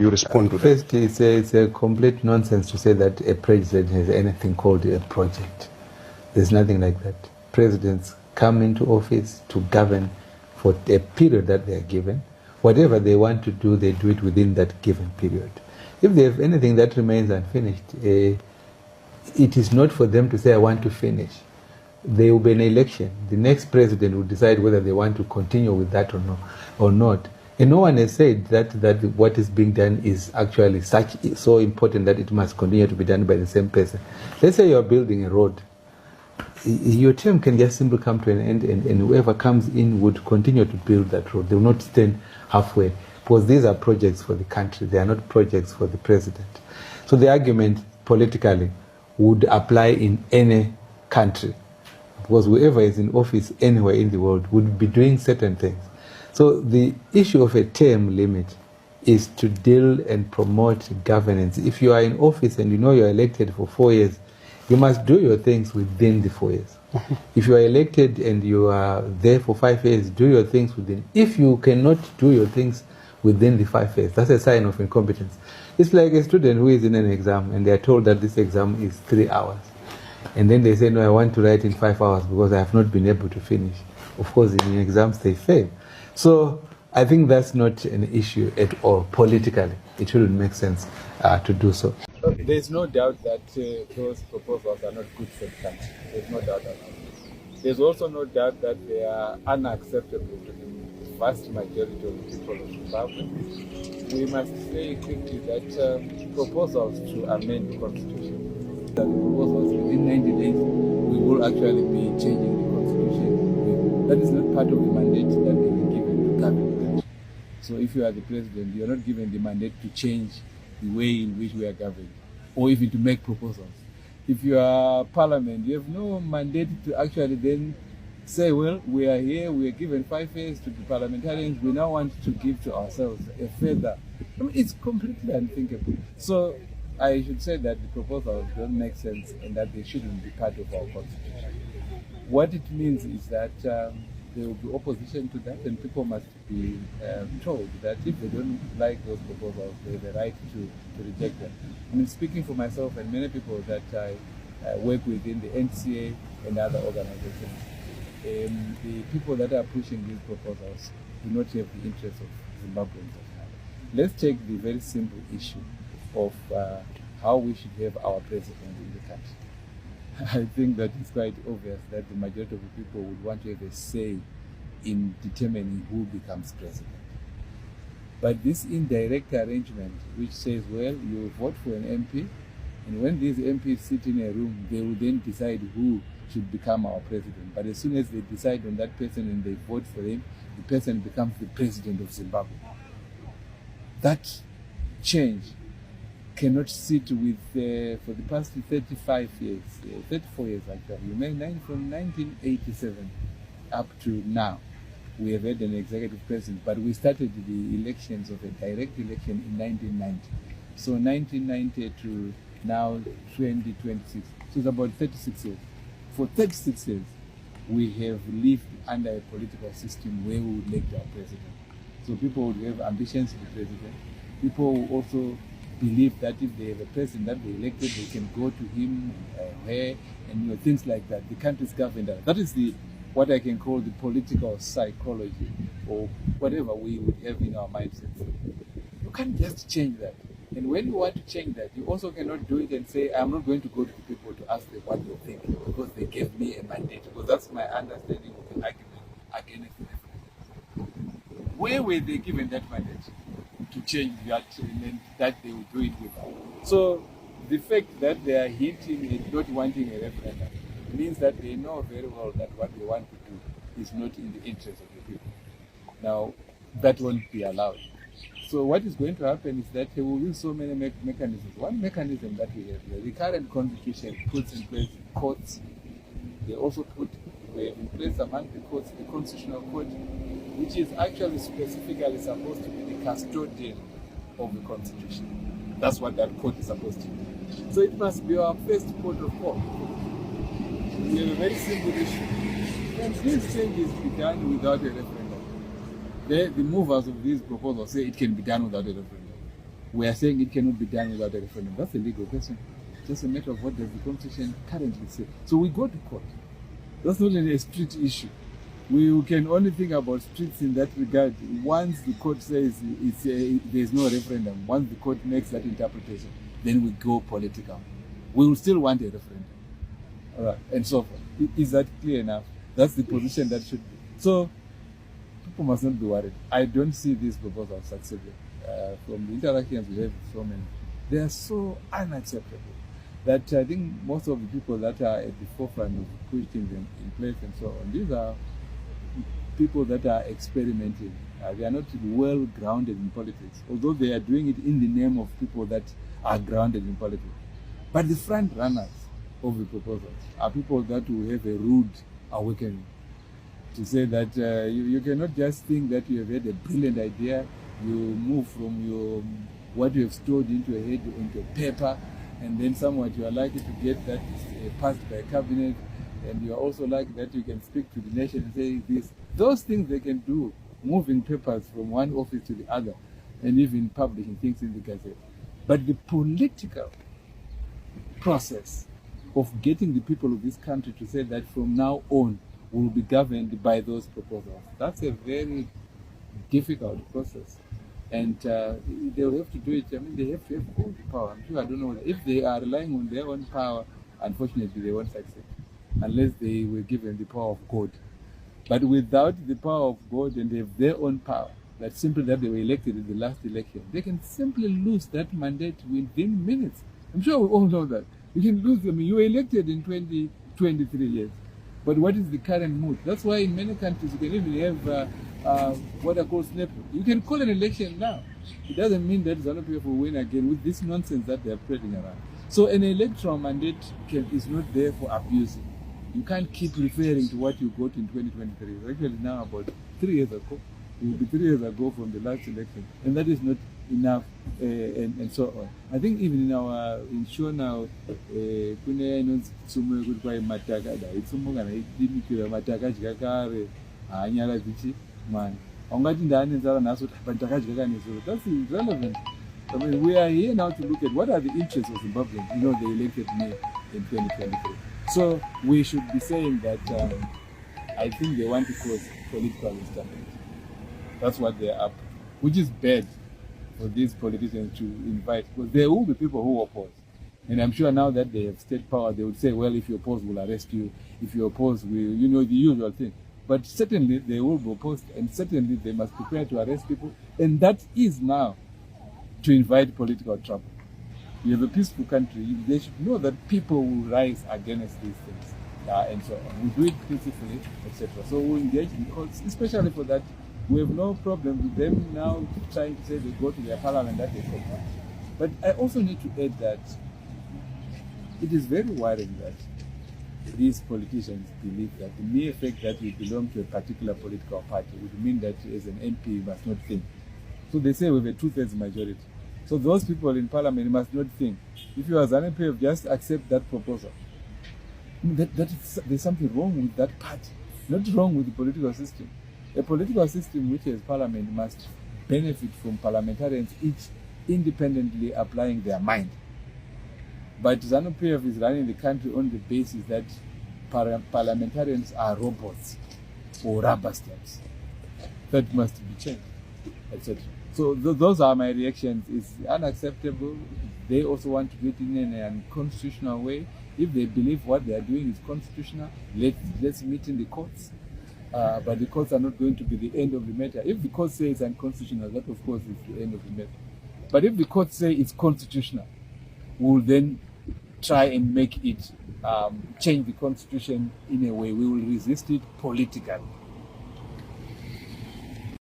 You respond to that? First, it's a complete nonsense to say that a president has anything called a project. There's nothing like that. Presidents come into office to govern for a period that they are given. Whatever they want to do, they do it within that given period. If they have anything that remains unfinished, it is not for them to say, I want to finish. There will be an election. The next president will decide whether they want to continue with that or not. And no one has said that what is being done is actually so important that it must continue to be done by the same person. Let's say you're building a road. Your term can just simply come to an end, and whoever comes in would continue to build that road. They will not stand halfway, because these are projects for the country. They are not projects for the president. So the argument politically would apply in any country, because whoever is in office anywhere in the world would be doing certain things. So the issue of a term limit is to deal and promote governance. If you are in office and you know you're elected for 4 years, you must do your things within the 4 years. If you are elected and you are there for 5 years, do your things within. If you cannot do your things within the 5 years, that's a sign of incompetence. It's like a student who is in an exam and they are told that this exam is 3 hours. And then they say, no, I want to write in 5 hours because I have not been able to finish. Of course, in exams they fail. So I think that's not an issue at all. Politically, it shouldn't make sense to do so. There's no doubt that those proposals are not good for the country. There's no doubt about it. There's also no doubt that they are unacceptable to the vast majority of the people of Zimbabwe. We must say quickly that proposals to amend the constitution, that the proposals within 90 days, we will actually be changing the constitution. That is not part of the mandate that they were given to govern the country. So if you are the president, you are not given the mandate to change the way in which we are governed, or even to make proposals. If you are parliament, you have no mandate to actually then say, well, we are here, we are given 5 years to be parliamentarians, we now want to give to ourselves a further. I mean, it's completely unthinkable. So I should say that the proposals don't make sense and that they shouldn't be part of our constitution. What it means is that there will be opposition to that, and people must be told that if they don't like those proposals, they have the right to reject them. I mean, speaking for myself and many people that I work with in the NCA and other organizations, the people that are pushing these proposals do not have the interests of Zimbabweans at heart. Let's take the very simple issue of how we should have our president in the country. I think that it's quite obvious that the majority of the people would want to have a say in determining who becomes president. But this indirect arrangement, which says, well, you vote for an MP, and when these MPs sit in a room, they will then decide who should become our president. But as soon as they decide on that person and they vote for him, the person becomes the president of Zimbabwe. That change cannot sit with, for the past 34 years actually, from 1987 up to now, we have had an executive president, but we started the elections of a direct election in 1990. So 1990 to now 2026, so it's about 36 years. For 36 years, we have lived under a political system where we would elect our president. So people would have ambitions to be president. People will also believe that if they have a president that they elected, they can go to him, her, and things like that. The country is governed. That is what I can call the political psychology, or whatever we would have in our mindsets. You can't just change that. And when you want to change that, you also cannot do it and say, I'm not going to go to the people to ask them what they think because they gave me a mandate, because that's my understanding of the argument against referendum. Where were they given that mandate to change that, and that they will do it without? So the fact that they are hinting at not wanting a referendum means that they know very well that what they want to do is not in the interest of the people. Now, that won't be allowed. So what is going to happen is that they will use so many mechanisms. One mechanism that we have here, the current constitution puts in place courts. They also put in place among the courts the constitutional court, which is actually specifically supposed to be the custodian of the constitution. That's what that court is supposed to do. So it must be our first port of call. We have a very simple issue. When these changes be done without a referendum, the movers of these proposals say it can be done without a referendum. We are saying it cannot be done without a referendum. That's a legal question. Just a matter of what does the Constitution currently say. So we go to court. That's not a street issue. We can only think about streets in that regard once the court says there's no referendum. Once the court makes that interpretation, then we go political. We will still want a referendum. All right, and so forth. Is that clear enough? That's the position that should be. So people must not be worried. I don't see these proposals succeeding. From the interactions we have with so many, they are so unacceptable that I think most of the people that are at the forefront of putting them in place and so on, these are people that are experimenting. They are not well grounded in politics, although they are doing it in the name of people that are grounded in politics. But the front runners of the proposals are people that will have a rude awakening to say that you cannot just think that you have had a brilliant idea, you move from what you have stored into a head into paper, and then somewhat you are likely to get that passed by a cabinet, and you are also likely that you can speak to the nation and say this. Those things they can do, moving papers from one office to the other, and even publishing things in the Gazette. But the political process of getting the people of this country to say that from now on will be governed by those proposals, that's a very difficult process. And they'll have to do it. I mean, they have to have all the power. I'm sure, I don't know, if they are relying on their own power, unfortunately, they won't succeed unless they were given the power of God. But without the power of God and they have their own power, that simply that they were elected in the last election, they can simply lose that mandate within minutes. I'm sure we all know that. You can lose them. You were elected in 23 years. But what is the current mood? That's why in many countries you can even have what are called snap. You can call an election now. It doesn't mean that ZANU-PF will win again with this nonsense that they are spreading around. So an electoral mandate is not there for abusing. You can't keep referring to what you got in 2023. It's actually now about 3 years ago. It will be 3 years ago from the last election. And that is not enough, and so on. I think even in our show now, that's irrelevant. I mean, we are here now to look at what are the interests of Zimbabweans. You know, they elected me in 2023. So we should be saying that I think they want to cause political instability. That's what they're up to, which is bad for these politicians to invite, because there will be people who oppose. And I'm sure now that they have state power, they would say, well, if you oppose, we'll arrest you. If you oppose, you know, the usual thing. But certainly they will be opposed, and certainly they must prepare to arrest people. And that is now to invite political trouble. You have a peaceful country, they should know that people will rise against these things, and so on. We do it peacefully, etc. So we engage in courts, especially for that. We have no problem with them now trying to say they go to their parliament that they support. But I also need to add that it is very worrying that these politicians believe that the mere fact that you belong to a particular political party would mean that as an MP you must not think. So they say we have a 2/3 majority. So those people in parliament must not think. If you are ZANU-PF, just accept that proposal. There's something wrong with that party, not wrong with the political system. A political system which has parliament must benefit from parliamentarians each independently applying their mind. But ZANU-PF is running the country on the basis that parliamentarians are robots or rubber stamps. That must be changed, etc. So those are my reactions. It's unacceptable. They also want to do it in an unconstitutional way. If they believe what they are doing is constitutional, let's meet in the courts. But the courts are not going to be the end of the matter. If the court says it's unconstitutional, that of course is the end of the matter. But if the court say it's constitutional, we'll then try and make it change the constitution in a way. We will resist it politically.